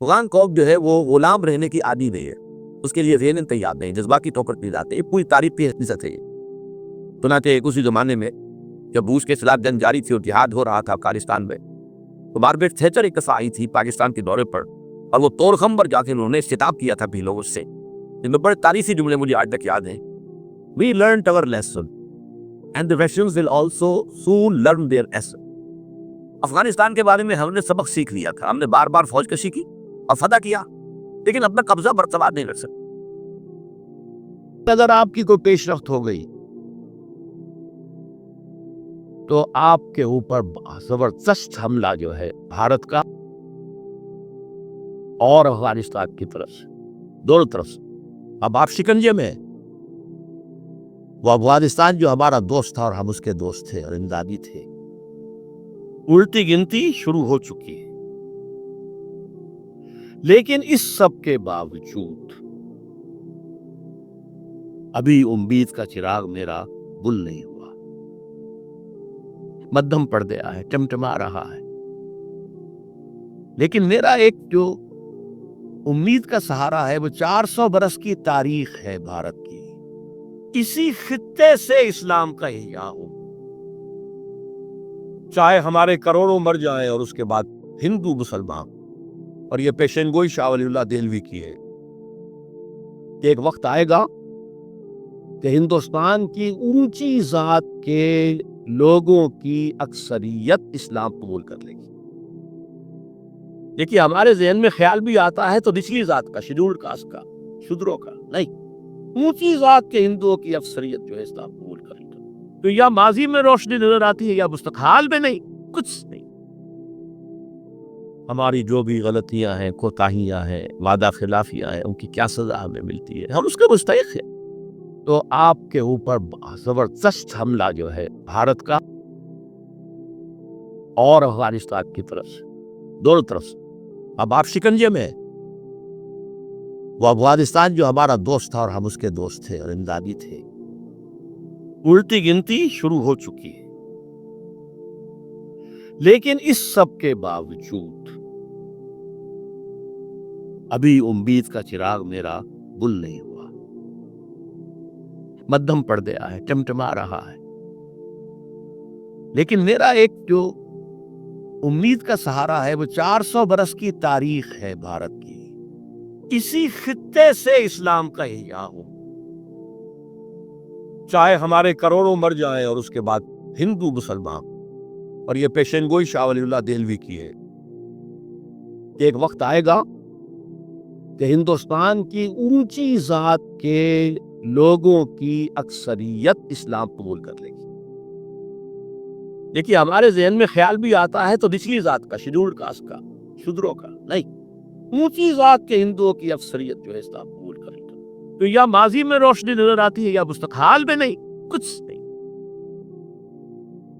افغان قوم جو ہے وہ غلام رہنے کی عادی نہیں ہے، اس کے لیے ذہناً تیار نہیں، جذباتی طور پر نہیں جاتے، یہ پوری تاریخ کی حقیقت ہے۔ چنانچہ ایک اسی زمانے میں جب روس کے خلاف جنگ جاری تھی اور جہاد ہو رہا تھا افغانستان میں، تو مارگریٹ تھیچر ایک دفعہ آئی تھی پاکستان کے دورے پر، اور وہ طور خمبر جا کے انہوں نے خطاب کیا تھا بھی لوگوں سے، جن میں بڑے تاریخی جملے مجھے آج تک یاد ہیں۔ We learned our lesson and the Russians will also soon learn their lesson۔ Afghanistan کے بارے میں ہم نے سبق سیکھ لیا تھا، ہم نے بار بار فوج کشی کی اور فتح کیا، لیکن اپنا قبضہ برقرار نہیں رکھ سکتے۔ اگر آپ کی کوئی پیش رفت ہو گئی تو آپ کے اوپر زبردست حملہ جو ہے بھارت کا اور افغانستان کی طرف سے، دونوں طرف سے۔ اب آپ شکنجے میں، وہ افغانستان جو ہمارا دوست تھا اور ہم اس کے دوست تھے اور امدادی تھے، الٹی گنتی شروع ہو چکی ہے، لیکن اس سب کے باوجود ابھی امید کا چراغ میرا گل نہیں ہوا، مدھم پڑ گیا ہے، ٹمٹما رہا ہے، لیکن میرا ایک جو امید کا سہارا ہے وہ 400 برس کی تاریخ ہے بھارت کی، اسی خطے سے اسلام کا احیاء ہو، چاہے ہمارے کروڑوں مر جائیں اور اس کے بعد ہندو مسلمان۔ اور یہ پیشین گوئی شاہ ولی اللہ دہلوی کی ہے کہ ایک وقت آئے گا کہ ہندوستان کی اونچی ذات کے لوگوں کی اکثریت اسلام قبول کر لے گی۔ دیکھیے ہمارے ذہن میں خیال بھی آتا ہے تو نچلی ذات کا، شیڈول کاسٹ کا، شودروں کا نہیں، اونچی ذات کے ہندوؤں کی اکثریت جو ہے اسلام قبول کر لے گی۔ تو یا ماضی میں روشنی نظر آتی ہے یا مستقبل میں نہیں، کچھ نہیں۔ ہماری جو بھی غلطیاں ہیں، کوتاہیاں ہیں، وعدہ خلافیاں ہیں، ان کی کیا سزا ہمیں ملتی ہے، ہم اس کے مستحق ہیں۔ تو آپ کے اوپر زبردست حملہ جو ہے بھارت کا اور افغانستان کی طرف سے، دونوں طرف سے۔ اب آپ شکنجے میں، وہ افغانستان جو ہمارا دوست تھا اور ہم اس کے دوست تھے اور امدادی تھے، الٹی گنتی شروع ہو چکی ہے، لیکن اس سب کے باوجود ابھی امید کا چراغ میرا گل نہیں ہوا، مدھم پڑ گیا ہے، ٹمٹما رہا ہے، لیکن میرا ایک جو امید کا سہارا ہے وہ 400 برس کی تاریخ ہے بھارت کی، اسی خطے سے اسلام کا احیاء ہو، چاہے ہمارے کروڑوں مر جائیں اور اس کے بعد ہندو مسلمان۔ اور یہ پیشین گوئی شاہ ولی اللہ دہلوی کی ہے کہ ایک وقت آئے گا کہ ہندوستان کی اونچی ذات کے لوگوں کی اکثریت اسلام قبول کر لے گی۔ دیکھیے ہمارے ذہن میں خیال بھی آتا ہے تو نچلی ذات کا، شیڈول کاسٹ کا، شودروں کا نہیں، اونچی ذات کے ہندوؤں کی اکثریت جو ہے اسلام قبول کر لے گی۔ تو یا ماضی میں روشنی نظر آتی ہے یا مستقبل میں نہیں، کچھ نہیں۔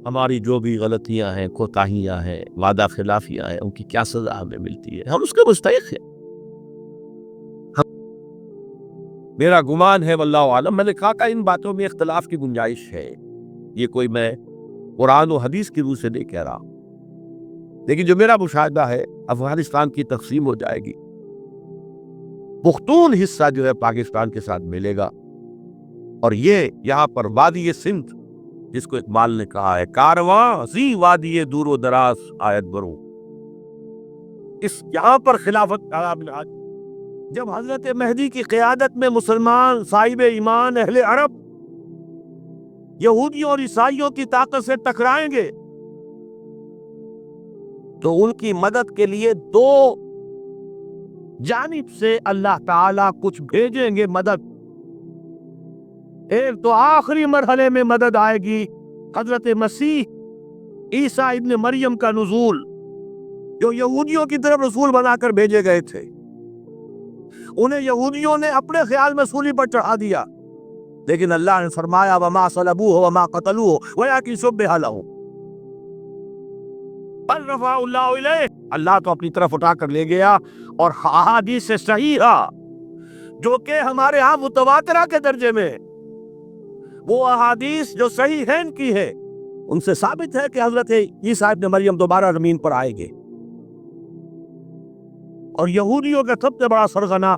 ہماری جو بھی غلطیاں ہیں، کوتاہیاں ہیں، وعدہ خلافیاں ہیں، ان کی کیا سزا ہمیں ملتی ہے، ہم اس کے مستحق ہیں۔ میرا گمان ہے واللہ عالم، میں نے کہا کہ ان باتوں میں اختلاف کی گنجائش ہے، یہ کوئی میں قرآن و حدیث کی روح سے نہیں کہہ رہا، لیکن جو میرا مشاہدہ ہے افغانستان کی تقسیم ہو جائے گی، پختون حصہ جو ہے پاکستان کے ساتھ ملے گا، اور یہ یہاں پر وادی سندھ، جس کو اقبال نے کہا ہے کارواں زی وادی دور و دراز آیت برو، اس یہاں پر خلافت کا جب حضرت مہدی کی قیادت میں مسلمان صاحب ایمان اہل عرب یہودیوں اور عیسائیوں کی طاقت سے ٹکرائیں گے تو ان کی مدد کے لیے دو جانب سے اللہ تعالیٰ کچھ بھیجیں گے مدد۔ ایک تو آخری مرحلے میں مدد آئے گی، حضرت مسیح عیسیٰ ابن مریم کا نزول، جو یہودیوں کی طرف رسول بنا کر بھیجے گئے تھے، انہیں یہودیوں نے اپنے خیال میں سولی پر چڑھا دیا، لیکن اللہ نے فرمایا وما صلبوہ وما قتلوہ ولکن شبہ لہم، بل رفعہ اللہ الیہ، اللہ تو اپنی طرف اٹھا کر لے گیا۔ اور احادیث صحیحہ جو کہ ہمارے ہاں متواترہ کے درجے میں، وہ احادیث جو صحیحین کی ہے، ان سے ثابت ہے کہ حضرت عیسیٰ ابن مریم دوبارہ زمین پر آئیں گے۔ اور یہودیوں کا سب سے بڑا سرغنہ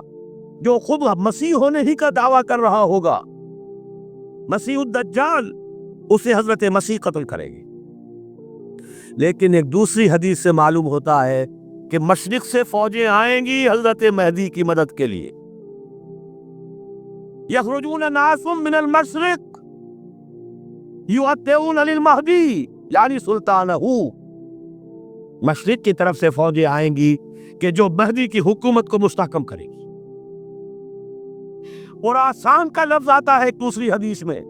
جو خود مسیح ہونے ہی کا دعویٰ کر رہا ہوگا، مسیح الدجال، اسے حضرت مسیح قتل کرے گی۔ لیکن ایک دوسری حدیث سے معلوم ہوتا ہے کہ مشرق سے فوجیں آئیں گی حضرت مہدی کی مدد کے لیے۔ یخرجون ناس من المشرق یؤتون للمہدی یعنی سلطانہ، مشرق کی طرف سے فوجیں آئیں گی کہ جو مہدی کی حکومت کو مستحکم کرے گی۔ خراسان کا لفظ آتا ہے ایک دوسری حدیث میں،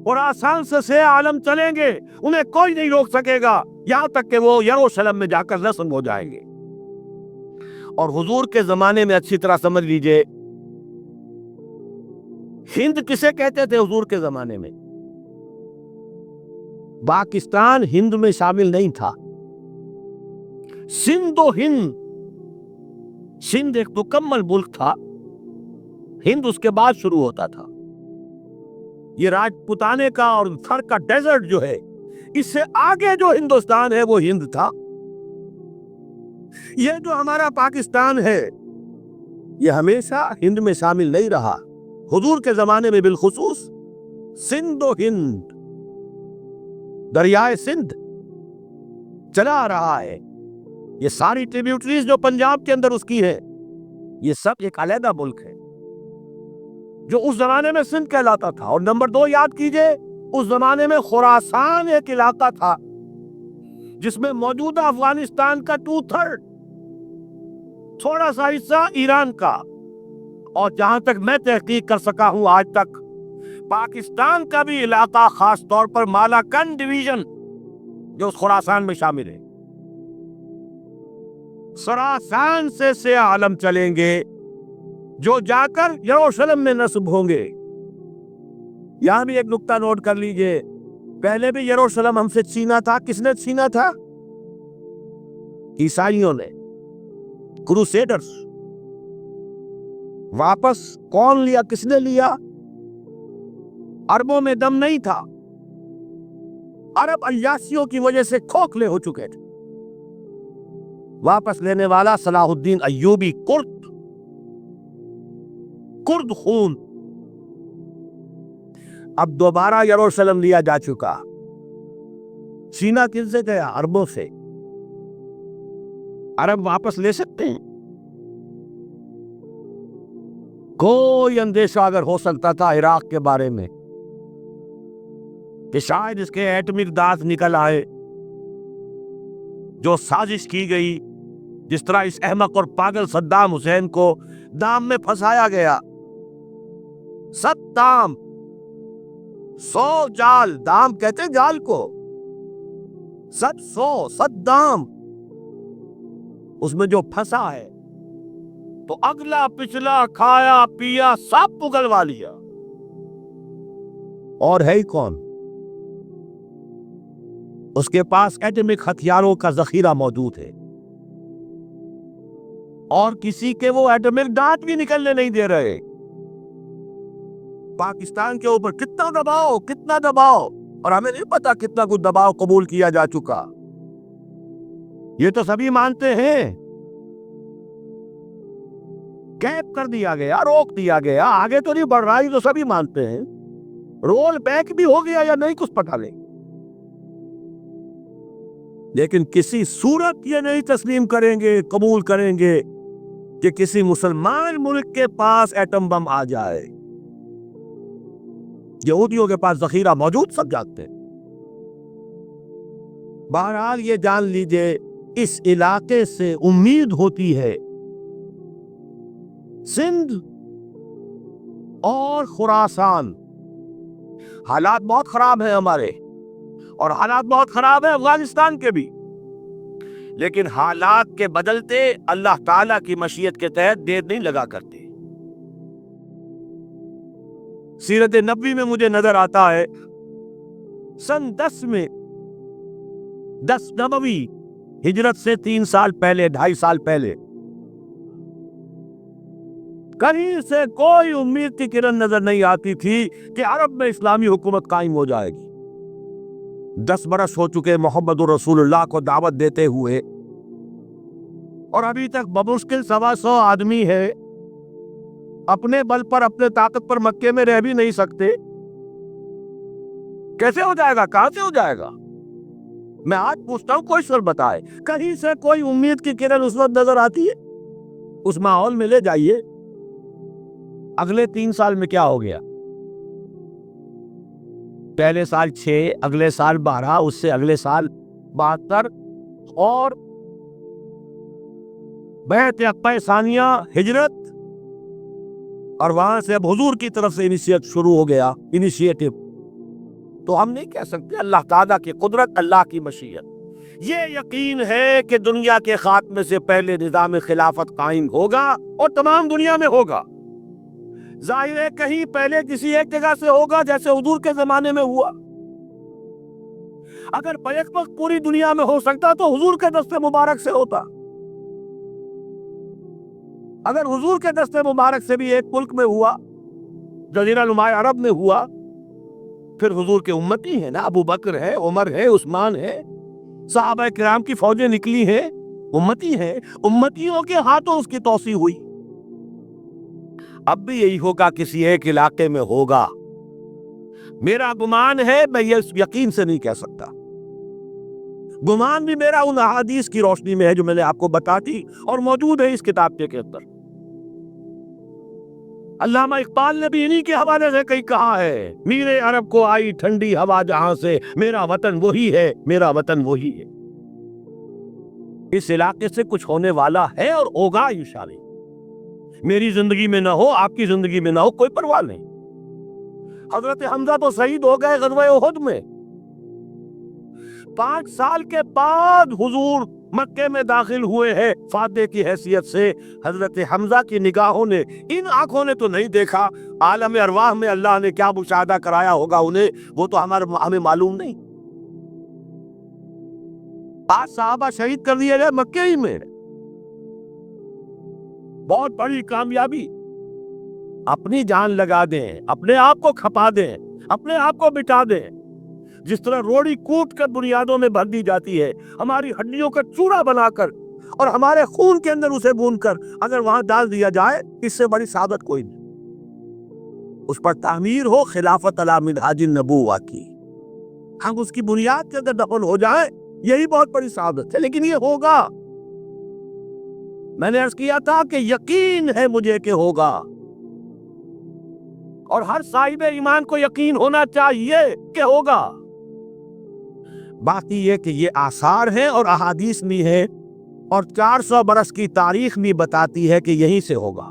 خراسان سے 6 عالم چلیں گے، انہیں کوئی نہیں روک سکے گا یہاں تک کہ وہ یروشلم میں جا کر رسم ہو جائیں گے۔ اور حضور کے زمانے میں اچھی طرح سمجھ لیجئے، ہند کسے کہتے تھے حضور کے زمانے میں؟ پاکستان ہند میں شامل نہیں تھا، سندھ و ہند، سندھ ایک مکمل ملک تھا، ہند اس کے بعد شروع ہوتا تھا۔ یہ راجپوتانے کا اور تھر کا ڈیزرٹ جو ہے، اس سے آگے جو ہندوستان ہے وہ ہند تھا۔ یہ جو ہمارا پاکستان ہے یہ ہمیشہ ہند میں شامل نہیں رہا، حضور کے زمانے میں بالخصوص سندھ و ہند، دریائے سندھ چلا آ رہا ہے۔ یہ ساری ٹریبیوٹریز جو پنجاب کے اندر اس کی ہے، یہ سب ایک علیحدہ ملک ہے جو اس زمانے میں سندھ کہلاتا تھا۔ اور نمبر 2 یاد کیجئے، اس زمانے میں خراسان ایک علاقہ تھا جس میں موجودہ افغانستان کا 2/3، تھوڑا سا حصہ ایران کا، اور جہاں تک میں تحقیق کر سکا ہوں آج تک پاکستان کا بھی علاقہ، خاص طور پر مالاکنڈ ڈویژن جو اس خراسان میں شامل ہے۔ خراسان سے 6 عالم چلیں گے جو جا کر یروشلم میں نصب ہوں گے۔ یہاں بھی ایک نقطہ نوٹ کر لیجئے، پہلے بھی یروشلم ہم سے چھینا تھا۔ کس نے چھینا تھا؟ عیسائیوں نے، کروسیڈرز۔ واپس کون لیا؟ کس نے لیا؟ عربوں میں دم نہیں تھا، عرب عیاشیوں کی وجہ سے کھوکھلے ہو چکے تھے۔ واپس لینے والا صلاح الدین ایوبی، کرد خون۔ اب دوبارہ یروشلم لیا جا چکا۔ چھینا کن سے گیا؟ عربوں سے۔ عرب واپس لے سکتے ہیں؟ کوئی اندیشہ اگر ہو سکتا تھا عراق کے بارے میں کہ شاید اس کے ایٹمک دانت نکل آئے، جو سازش کی گئی، جس طرح اس احمق اور پاگل صدام حسین کو دام میں پھنسایا گیا۔ 7 دام، 100 جال، دام کہتے ہیں جال کو، 100 دام، اس میں جو پھنسا ہے تو اگلا پچھلا کھایا پیا سب پگلوا لیا۔ اور ہے ہی کون؟ اس کے پاس ایٹمک ہتھیاروں کا ذخیرہ موجود ہے، اور کسی کے وہ ایٹمک دانت بھی نکلنے نہیں دے رہے۔ پاکستان کے اوپر کتنا دباؤ، اور ہمیں نہیں پتا کتنا کچھ دباؤ قبول کیا جا چکا۔ یہ تو سبھی مانتے ہیں، کیپ کر دیا گیا، روک دیا گیا، آگے تو نہیں بڑھ رہا، یہ تو سبھی مانتے ہیں۔ رول بیک بھی ہو گیا یا نہیں کچھ پتا نہیں، لیکن کسی صورت یہ نہیں تسلیم کریں گے، قبول کریں گے کہ کسی مسلمان ملک کے پاس ایٹم بم آ جائے۔ یہودیوں کے پاس ذخیرہ موجود، سب جانتے ہیں۔ بہرحال یہ جان لیجئے، اس علاقے سے امید ہوتی ہے سندھ اور خراسان۔ حالات بہت خراب ہیں ہمارے، اور حالات بہت خراب ہیں افغانستان کے بھی، لیکن حالات کے بدلتے اللہ تعالیٰ کی مشیت کے تحت دیر نہیں لگا کرتے۔ سیرت نبوی میں مجھے نظر آتا ہے سن 10 میں، 10 نبوی، ہجرت سے 3 سال پہلے، 2.5 سال پہلے، کہیں سے کوئی امید کی کرن نظر نہیں آتی تھی کہ عرب میں اسلامی حکومت قائم ہو جائے گی۔ 10 برس ہو چکے محمد رسول اللہ کو دعوت دیتے ہوئے، اور ابھی تک بمشکل 125 آدمی ہے، اپنے بل پر اپنے طاقت پر مکے میں رہ بھی نہیں سکتے. کیسے ہو جائے گا؟ کہاں سے ہو جائے گا؟ میں آج پوچھتا ہوں، کوئی سر بتائے، کہیں سے کوئی امید کی کرن اس وقت نظر آتی ہے؟ اس ماحول میں لے جائیے. اگلے 3 سال میں کیا ہو گیا؟ پہلے سال 6، اگلے سال 12، اس سے اگلے سال 72، اور بیعت عقبہ ثانیہ ہجرت، اور وہاں سے اب حضور کی طرف سے انیشیٹ شروع ہو گیا، انیشیٹو. تو ہم نہیں کہہ سکتے اللہ تعالیٰ کی قدرت، اللہ کی مشیت. یہ یقین ہے کہ دنیا کے خاتمے سے پہلے نظام خلافت قائم ہوگا اور تمام دنیا میں ہوگا. ظاہر ہے کہیں پہلے کسی ایک جگہ سے ہوگا، جیسے حضور کے زمانے میں ہوا. اگر بیک وقت پوری دنیا میں ہو سکتا تو حضور کے دست مبارک سے ہوتا. اگر حضور کے دست مبارک سے بھی ایک ملک میں ہوا، جزیرہ نما عرب میں ہوا، پھر حضور کے امتی ہیں نا، ابو بکر ہے، عمر ہے، عثمان ہے، صحابہ کرام کی فوجیں نکلی ہیں، امتی ہیں، امتیوں کے ہاتھوں اس کی توسیع ہوئی. اب بھی یہی ہوگا، کسی ایک علاقے میں ہوگا. میرا گمان ہے، میں یہ یقین سے نہیں کہہ سکتا. گمان بھی میرا ان احادیث کی روشنی میں ہے جو میں نے آپ کو بتا دی اور موجود ہے اس کتاب کے اندر. علامہ اقبال نے بھی انہی کے حوالے سے کئی کہا ہے، میرے عرب کو آئی ٹھنڈی ہوا جہاں سے، میرا وطن وہی ہے، میرا وطن وہی ہے. اس علاقے سے کچھ ہونے والا ہے اور ہوگا انشاءاللہ. میری زندگی میں نہ ہو، آپ کی زندگی میں نہ ہو، کوئی پرواہ نہیں. حضرت حمزہ تو شہید ہو گئے غزوہ احد میں. 5 سال کے بعد حضور مکے میں داخل ہوئے ہیں فاتح کی حیثیت سے. حضرت حمزہ کی نگاہوں نے، ان آنکھوں نے تو نہیں دیکھا، عالم ارواح میں اللہ نے کیا مشاہدہ کرایا ہوگا انہیں، وہ تو ہمیں معلوم نہیں. 5 صحابہ شہید کر دیے گئے مکے ہی میں. بہت بڑی کامیابی. اپنی جان لگا دیں، اپنے آپ کو کھپا دیں، اپنے آپ کو مٹا دیں. جس طرح روڑی کوٹ کر بنیادوں میں بھر دی جاتی ہے، ہماری ہڈیوں کا چورا بنا کر اور ہمارے خون کے اندر اسے بھون کر اگر وہاں ڈال دیا جائے، اس سے بڑی سعادت کوئی نہیں. اس پر تعمیر ہو خلافت علی منہاج النبوہ کی، ہم اس کی بنیاد کے اندر دفن ہو جائیں، یہی بہت بڑی سعادت ہے. لیکن یہ ہوگا. میں نے عرض کیا تھا کہ یقین ہے مجھے کہ ہوگا، اور ہر صاحب ایمان کو یقین ہونا چاہیے کہ ہوگا. باقی یہ کہ یہ آثار ہیں اور احادیث بھی ہیں، اور 400 برس کی تاریخ بھی بتاتی ہے کہ یہیں سے ہوگا.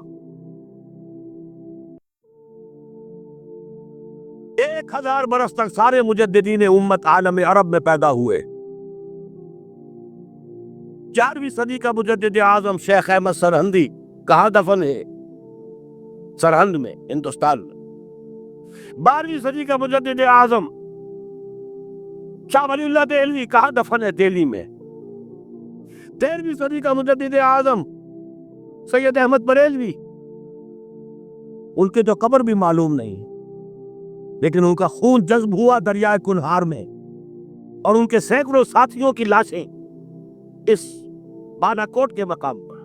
1000 برس تک سارے مجددین امت عالم عرب میں پیدا ہوئے. 4ویں صدی کا مجدد اعظم شیخ احمد سرہندی کہاں دفن ہے؟ سرہند میں، ہندوستان میں. 12ویں صدی کا مجدد اعظم شاہ ولی اللہ دہلوی کہاں دفن ہے؟ دہلی میں. 13ویں صدی کا مجدد اعظم سید احمد بریلوی، ان کے تو قبر بھی معلوم نہیں، لیکن ان کا خون جذب ہوا دریائے کنہار میں، اور ان کے سینکڑوں ساتھیوں کی لاشیں اس بالا کوٹ کے مقام پر.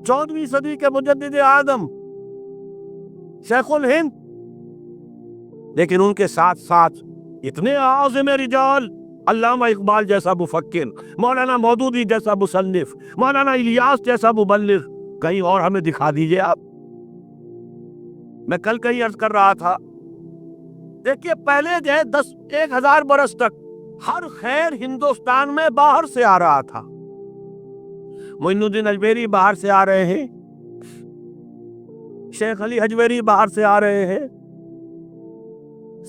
14ویں صدی کے مجدد اعظم شیخ الہند، لیکن ان کے ساتھ ساتھ اتنے اعظم رجال، علامہ اقبال جیسا مفکر، مولانا مودودی جیسا مصنف، مولانا الیاس جیسا مبلغ، کہیں اور ہمیں دکھا دیجئے آپ. میں کل کہیں عرض کر رہا تھا، دیکھیے پہلے جو ہے 1000 برس تک ہر خیر ہندوستان میں باہر سے آ رہا تھا. معین الدین اجمیری باہر سے آ رہے ہیں، شیخ علی حجویری باہر سے آ رہے ہیں،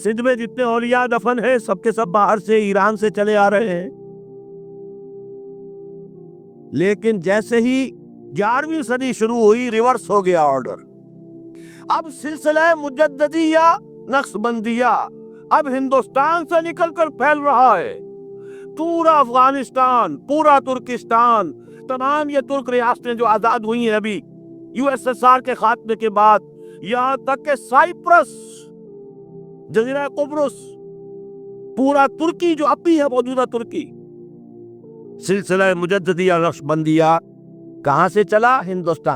سندھ میں جتنے اولیاء دفن ہیں سب کے سب باہر سے، ایران سے چلے آ رہے ہیں. لیکن جیسے ہی 11ویں صدی شروع ہوئی، ریورس ہو گیا آرڈر. اب سلسلہ مجددیہ نقشبندیہ اب ہندوستان سے نکل کر پھیل رہا ہے. پورا افغانستان، پورا ترکستان، تمام یہ ترک ریاستیں جو آزاد ہوئی ہیں ابھی USSR کے خاتمے کے بعد، یہاں تک کہ سائپرس، جزیرہ قبرص، پورا ترکی جو اب بھی ہے موجودہ ترکی، سلسلہ مجددیہ نقشبندیہ کہاں سے چلا؟ ہندوستان